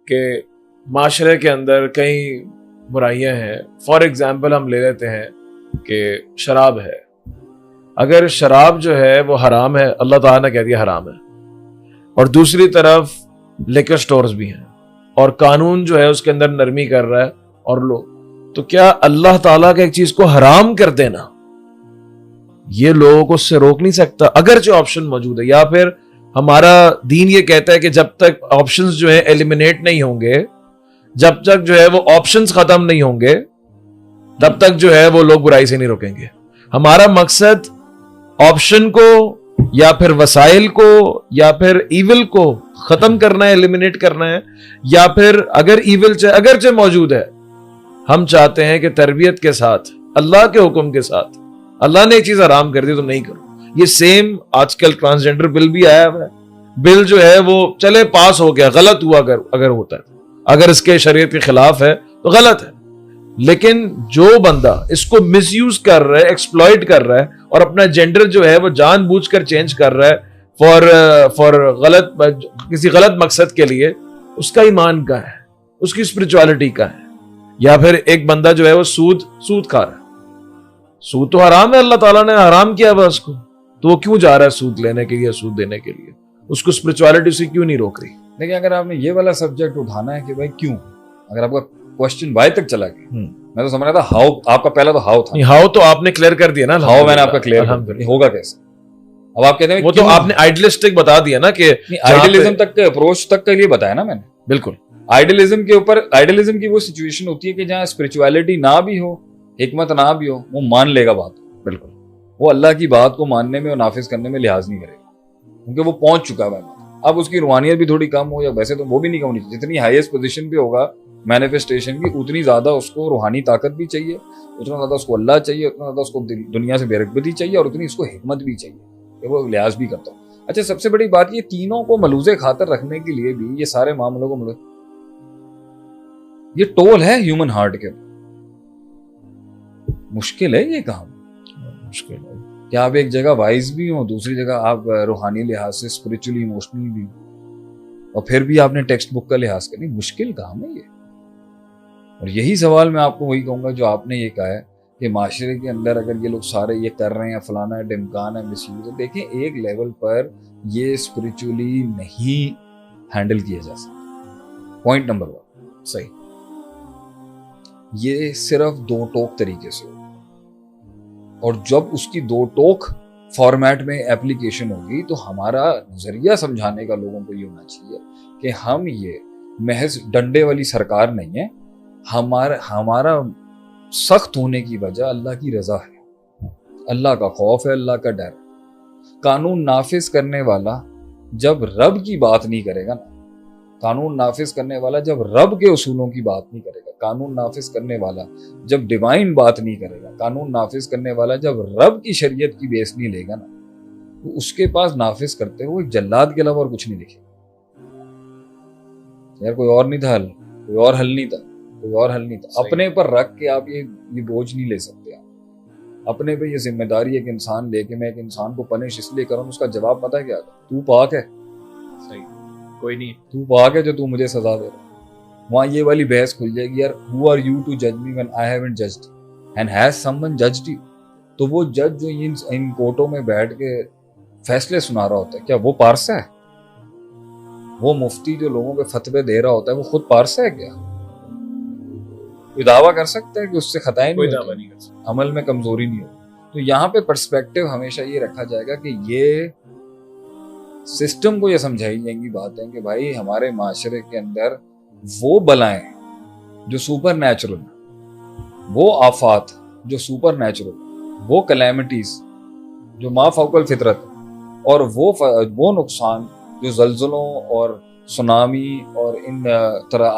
کہ معاشرے کے اندر کئی برائیاں ہیں. فار ایگزامپل ہم لے لیتے ہیں کہ شراب ہے. اگر شراب جو ہے وہ حرام ہے, اللہ تعالیٰ نے کہہ دیا حرام ہے, اور دوسری طرف لیکر سٹورز بھی ہیں اور قانون جو ہے اس کے اندر نرمی کر رہا ہے اور لوگ, تو کیا اللہ تعالیٰ کا ایک چیز کو حرام کر دینا یہ لوگوں کو اس سے روک نہیں سکتا اگرچہ آپشن موجود ہے؟ یا پھر ہمارا دین یہ کہتا ہے کہ جب تک آپشنز جو ہیں ایلیمینیٹ نہیں ہوں گے, جب تک جو ہے وہ آپشنز ختم نہیں ہوں گے, تب تک جو ہے وہ لوگ برائی سے نہیں روکیں گے. ہمارا مقصد آپشن کو یا پھر وسائل کو یا پھر ایول کو ختم کرنا ہے, ایلیمینیٹ کرنا ہے, یا پھر اگر ایول اگرچہ موجود ہے ہم چاہتے ہیں کہ تربیت کے ساتھ اللہ کے حکم کے ساتھ, اللہ نے ایک چیز حرام کر دی تو نہیں کرو. یہ سیم آج کل ٹرانسجنڈر بل بھی آیا ہوا ہے. بل جو ہے وہ چلے پاس ہو گیا, غلط ہوا اگر ہوتا ہے, اگر اس کے شریعت کے خلاف ہے تو غلط ہے, لیکن جو بندہ اس کو مس یوز کر رہا ہے, ایکسپلائٹ کر رہا ہے اور اپنا جینڈر جو ہے وہ جان بوجھ کر چینج کر رہا ہے فار غلط کسی غلط مقصد کے لیے, اس کا ایمان کا ہے, اس کی اسپرچوالٹی کا ہے. یا پھر ایک بندہ جو ہے وہ سود کھا رہا ہے, سود تو حرام ہے, اللہ تعالیٰ نے حرام کیا ہوا اس کو, تو وہ کیوں جا رہا ہے سود لینے کے لیے, سود دینے کے لیے؟ اس کو اسپرچوالٹی سے کیوں نہیں روک رہی؟ لیکن اگر آپ نے یہ والا سبجیکٹ اٹھانا ہے کہ بھائی کیوں, اگر آپ کا کوشچن بائی تک چلا گیا, میں تو سمجھ رہا تھا ہاؤ, آپ کا پہلا تو ہاؤ تھا. ہاؤ تو آپ نے کلیئر کر دیا نا, ہاؤ میں نے آپ کا کلیئر ہوگا کیسے. اب آپ کہتے ہیں وہ تو آپ نے آئیڈیلسٹک بتا دیا نا کہ آئیڈیلزم تک کے اپروچ تک کا لیے بتایا نا میں نے. بالکل آئیڈیلزم کے اوپر, آئیڈیلزم کی وہ سچویشن ہوتی ہے کہ جہاں اسپرچویلٹی نہ بھی ہو, حکمت نہ بھی ہو, وہ مان لے گا بات. بالکل وہ اللہ کی بات کو ماننے میں اور نافذ کرنے میں لحاظ نہیں کرے گا, کیونکہ وہ پہنچ چکا ہے. اب اس کی روحانیت بھی تھوڑی کم ہو, یا ویسے تو وہ بھی نہیں کم ہونی چاہیے. جتنی ہائیسٹ پوزیشن پہ ہوگا مینیفیسٹیشن کی, اتنی زیادہ اس کو روحانی طاقت بھی چاہیے, اتنا زیادہ اس کو اللہ چاہیے, اتنا زیادہ اس کو دنیا سے بے رغبتی چاہیے, اور اتنی اس کو حکمت بھی چاہیے کہ وہ لحاظ بھی کرتا ہوں. اچھا, سب سے بڑی بات یہ تینوں کو ملوز خاطر رکھنے کے لیے بھی یہ سارے معاملوں کو یہ ٹول ہے ہیومن ہارٹ کے. مشکل ہے یہ کام, مشکل ہے کہ آپ ایک جگہ وائز بھی ہوں, دوسری جگہ آپ روحانی لحاظ سے اسپرچولی ایموشنل بھی, اور پھر بھی آپ نے ٹیکسٹ بک کا لحاظ کرنی. مشکل کام ہے یہ. اور یہی سوال میں آپ کو وہی کہوں گا جو آپ نے یہ کہا ہے کہ معاشرے کے اندر اگر یہ لوگ سارے یہ کر رہے ہیں, فلانا ہے, ڈمکان ہے, مس یوز ہے. دیکھیں ایک لیول پر یہ اسپرچولی نہیں ہینڈل کیا جا سکتا. پوائنٹ نمبر 1 صحیح, یہ صرف دو ٹوک طریقے سے, اور جب اس کی دو ٹوک فارمیٹ میں اپلیکیشن ہوگی تو ہمارا نظریہ سمجھانے کا لوگوں کو یہ ہونا چاہیے کہ ہم یہ محض ڈنڈے والی سرکار نہیں ہے. ہمارا سخت ہونے کی وجہ اللہ کی رضا ہے, اللہ کا خوف ہے, اللہ کا ڈر. قانون نافذ کرنے والا جب رب کی بات نہیں کرے گا نا, قانون نافذ کرنے والا جب رب کے اصولوں کی بات نہیں کرے گا, قانون نافذ کرنے والا جب ڈیوائن بات نہیں کرے گا, قانون نافذ کرنے والا جب رب کی شریعت کی بیس نہیں لے گا نا, تو اس کے پاس نافذ کرتے ہوئے ایک جلاد کے علاوہ اور کچھ نہیں دکھے. یار کوئی اور نہیں تھا حل, کوئی اور حل نہیں تھا, کوئی اور حل نہیں تھا. اپنے پر رکھ کے آپ یہ بوجھ نہیں لے سکتے. آپ اپنے پہ یہ ذمہ داری ایک انسان لے کے میں ایک انسان کو پنش اس لیے کروں, اس کا جواب پتہ ہے کیا تھا؟ تو پاک ہے, صحیح, کوئی نہیں, تو پاک ہے جو تو مجھے سزا دے رہا. وہاں یہ والی بحث کھل جائے گی, یار who are you to judge me when I haven't judged and has someone judged you. تو وہ جج جو ان کورٹوں میں بیٹھ کے فیصلے سنا رہا ہوتا ہے, کیا وہ پارسا ہے؟ وہ مفتی جو لوگوں کے فتوے دے رہا ہوتا ہے وہ خود پارسا ہے کیا؟ کوئی دعویٰ کر سکتا ہے کہ اس سے خطائیں نہیں ہوتی, عمل میں کمزوری نہیں ہوتی؟ تو یہاں پہ پرسپیکٹیو ہمیشہ یہ رکھا جائے گا کہ یہ سسٹم کو یہ سمجھائی جائیں گی باتیں کہ بھائی ہمارے معاشرے کے اندر وہ بلائیں جو سپر نیچرل, وہ آفات جو سپر نیچرل, وہ کلیمٹیز جو ما فوق الفطرت, اور وہ نقصان جو زلزلوں اور سونامی اور ان طرح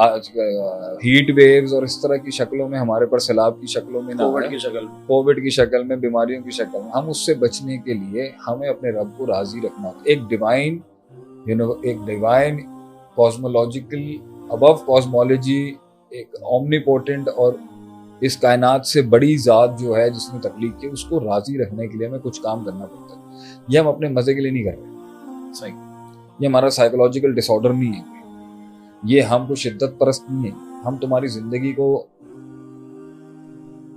ہیٹ ویوز اور اس طرح کی شکلوں میں ہمارے پر سیلاب کی شکلوں میں, کووڈ کی شکل میں, بیماریوں کی شکل میں, ہم اس سے بچنے کے لیے ہمیں اپنے رب کو راضی رکھنا ہوتا ہے. ایک ڈیوائن کاسمولوجیکل ابو کاسمولوجی, ایک اومنیپوٹنٹ اور اس کائنات سے بڑی ذات جو ہے جس نے تخلیق کی, اس کو راضی رکھنے کے لیے ہمیں کچھ کام کرنا پڑتا ہے. یہ ہم اپنے مزے کے لیے نہیں کر رہے. صحیح, یہ ہمارا سائیکولوجیکل ڈس آرڈر نہیں ہے. یہ ہم کو شدت پرست نہیں ہے، ہم تمہاری زندگی کو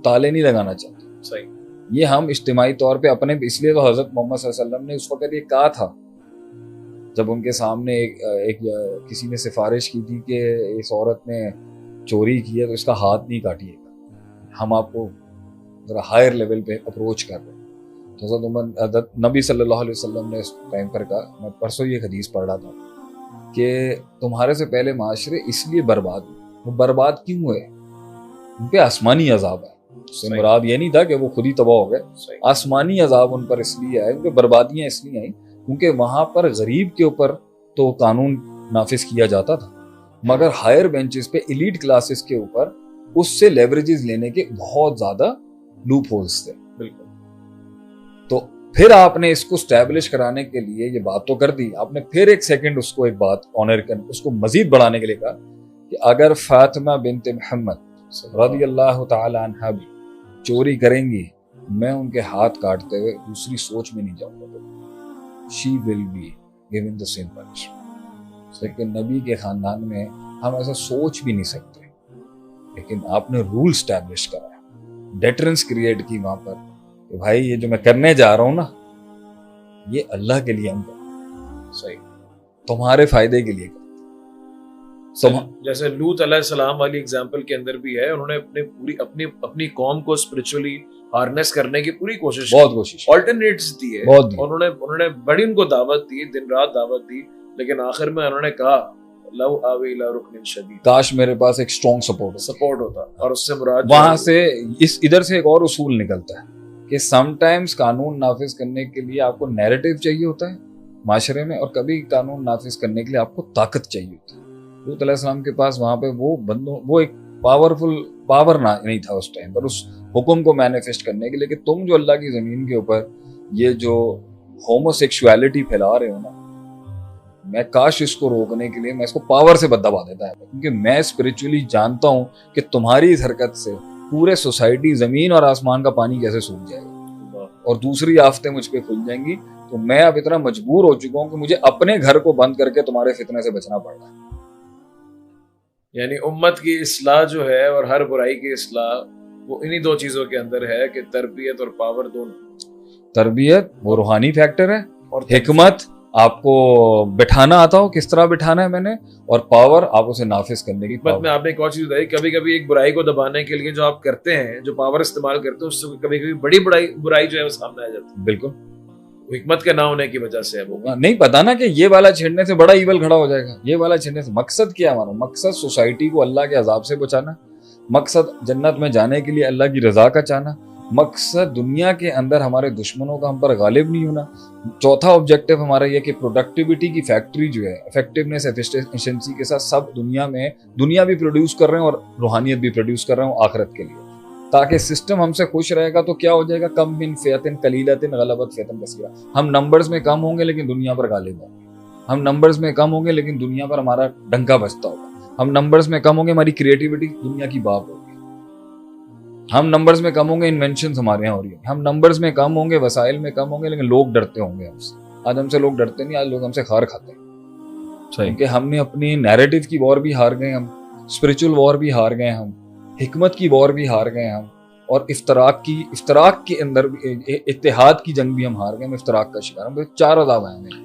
تالے نہیں لگانا چاہتے. صحیح. یہ ہم اجتماعی طور پہ اپنے، اس لیے تو حضرت محمد صلی اللہ علیہ وسلم نے اس وقت یہ کہا تھا جب ان کے سامنے ایک کسی نے سفارش کی تھی کہ اس عورت نے چوری کی ہے تو اس کا ہاتھ نہیں کاٹیے گا، ہم آپ کو ذرا ہائر لیول پہ اپروچ کر رہے ہیں. تو حضرت نبی صلی اللہ علیہ وسلم نے اس ٹائم پر کہا، میں پرسوں یہ حدیث پڑھ رہا تھا کہ تمہارے سے پہلے معاشرے اس لیے برباد ہوئے. وہ برباد کیوں ہوئے؟ ان پہ آسمانی عذاب ہے. اس سے مراد یہ نہیں تھا کہ وہ خود ہی تباہ ہو گئے، آسمانی عذاب ان پر اس لیے آئے، ان پہ بربادیاں اس لیے آئیں کیونکہ وہاں پر غریب کے اوپر تو قانون نافذ کیا جاتا تھا، مگر ہائر بینچز پہ ایلیٹ کلاسز کے اوپر اس سے لیوریجز لینے کے بہت زیادہ لوپ ہولز تھے. بالکل. تو پھر آپ نے اس کو اسٹیبلش کرانے کے لیے یہ بات تو کر دی، آپ نے پھر ایک سیکنڈ اس کو ایک بات آنر کر، اس کو مزید بڑھانے کے لیے کہا کہ اگر فاطمہ بنت محمد رضی اللہ تعالی عنہا بھی چوری کریں گی، میں ان کے ہاتھ کاٹتے ہوئے دوسری سوچ میں نہیں جاؤں گا. She will be given the same punishment. لیکن نبی کے خاندان میں ہم ایسا سوچ بھی نہیں سکتے، لیکن آپ نے رول اسٹیبلش کرا، ڈیٹرنس کریٹ کی وہاں پر کہ بھائی یہ جو میں کرنے جا رہا ہوں نا، یہ اللہ کے لیے ہم کریں، صحیح، تمہارے فائدے کے لیے کریں. جیسے لوط علیہ السلام والی اگزامپل کے اندر بھی ہے، انہوں نے اپنی قوم کو اسپرچولی ہارنس کرنے کی پوری کوشش، بہت کوشش، آلٹرنیٹس دیے، انہوں نے بڑی ان کو دعوت دی، دن رات دعوت دی، لیکن آخر میں انہوں نے کہا لو آوی الی رکن شدید، کاش میرے پاس ایک اسٹرانگ سپورٹ ہوتا. اور اس سے مراد وہاں سے ادھر سے ایک اور اصول نکلتا ہے کہ سم ٹائمز قانون نافذ کرنے کے لیے آپ کو نیریٹو چاہیے ہوتا ہے معاشرے میں، اور کبھی قانون نافذ کرنے کے لیے آپ کو طاقت چاہیے ہوتی ہے. لوط علیہ السلام کے پاس وہاں پہ وہ ایک پاور نہیں تھا اس ٹائم پر اس حکم کو مینیفیسٹ کرنے کے لیے کہ تم جو اللہ کی زمین کے اوپر یہ جو ہومو سیکشوالٹی پھیلا رہے ہو نا، میں کاش اس کو روکنے کے لیے میں اس کو پاور سے بد دبا دیتا ہے، کیونکہ میں اسپرچولی جانتا ہوں کہ تمہاری اس حرکت سے پورے سوسائٹی، زمین اور آسمان کا پانی کیسے سوکھ جائے گا اور دوسری آفتیں مجھ پہ کھل جائیں گی. تو میں اب اتنا مجبور ہو چکا ہوں کہ مجھے اپنے گھر کو بند کر کے تمہارے فتنے سے بچنا پڑ رہا ہے. یعنی امت کی اصلاح جو ہے اور ہر برائی کی اصلاح وہ انہی دو چیزوں کے اندر ہے کہ تربیت اور پاور دونوں. تربیت وہ روحانی فیکٹر ہے، اور حکمت آپ کو بٹھانا آتا ہو کس طرح بٹھانا ہے میں نے، اور پاور آپ اسے نافذ کرنے کی. حکمت میں آپ نے ایک اور چیز بتائی، کبھی کبھی ایک برائی کو دبانے کے لیے جو آپ کرتے ہیں، جو پاور استعمال کرتے ہیں، اس سے کبھی کبھی بڑی برائی جو ہے وہ سامنے آ جاتی ہے. بالکل حکمت کے نہ ہونے کی وجہ سے ہے، وہ نہیں پتا نا کہ یہ والا چھیڑنے سے بڑا ایول کھڑا ہو جائے گا. یہ والا چھیڑنے سے مقصد کیا ہمارا؟ مقصد سوسائٹی کو اللہ کے عذاب سے بچانا، مقصد جنت میں جانے کے لیے اللہ کی رضا کا چاہنا، مقصد دنیا کے اندر ہمارے دشمنوں کا ہم پر غالب نہیں ہونا. چوتھا آبجیکٹو ہمارا یہ کہ پروڈکٹیوٹی کی فیکٹری جو ہے، افیکٹونیس، ایفیشنسی کے ساتھ سب دنیا بھی پروڈیوس کر رہے ہیں اور روحانیت بھی پروڈیوس کر رہے ہیں آخرت کے لیے، تاکہ سسٹم ہم سے خوش رہے گا. تو کیا ہو جائے گا؟ کم من فئۃ قلیلۃ غلبت فئۃ کثیرہ. ہم نمبرز میں کم ہوں گے لیکن دنیا پر غالب ہوں گے. ہم نمبرز میں کم ہوں گے لیکن دنیا پر ہمارا ڈنکا بجتا ہوگا. ہم نمبرز میں کم ہوں گے، ہماری کریٹیوٹی دنیا کی باپ ہوگی. ہم نمبرز میں کم ہوں گے، انوینشنز ہمارے یہاں ہو رہی ہیں. ہم نمبرز میں کم ہوں گے، وسائل میں کم ہوں گے، لیکن لوگ ڈرتے ہوں گے ہم سے. آج ہم سے لوگ ڈرتے نہیں، آج لوگ ہم سے خار کھاتے ہیں. کیونکہ ہم نے اپنی نیریٹو کی وار بھی ہار گئے، ہم اسپرچل وار بھی ہار گئے، ہم حکمت کی وار بھی ہار گئے ہم، اور افتراق کے اندر اتحاد کی جنگ بھی ہم ہار گئے. ہم افتراق کا شکار، ہم 4 عذاب آئے ہیں.